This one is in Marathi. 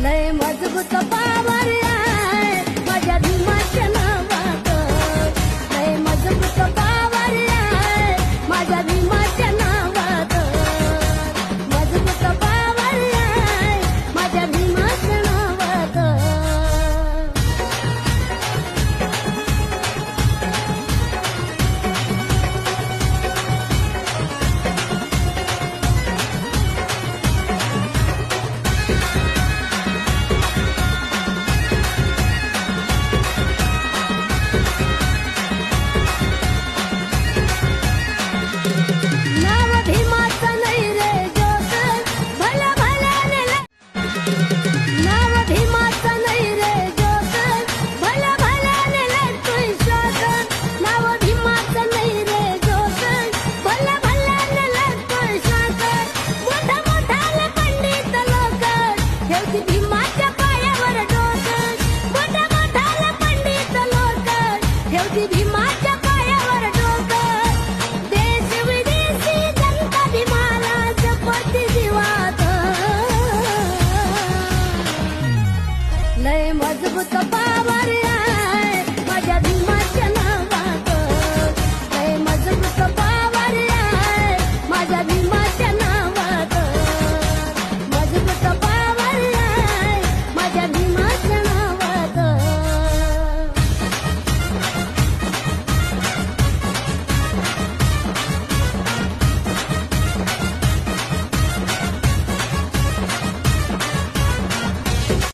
लय मजबूत पावर आहे माझ्या भीमाच्या नावात. लय मजबूत पावर आहे माझ्या भीमाच्या नावात. मजबूत पावर आहे माझ्या भीमाच्या नावात. नाव भीमाचं नाही रे जोक, भल्या भल्याने नाव भीमाचं नाही रे जोक, भल्या भल्याने लढतोय शोक. नाव भीमाचं नाही रे जोक, भल्या भल्याने लढतोय शोक. मोठा मोठाले पंडित लोक ठेवती भीमाच्या पायावर डोक. मोठा मोठाले पंडित लोक ठेवती भीमाच्या पायावर डोक. देश विदेशी जनता भीमाला जपती जीवात. लय मजबूत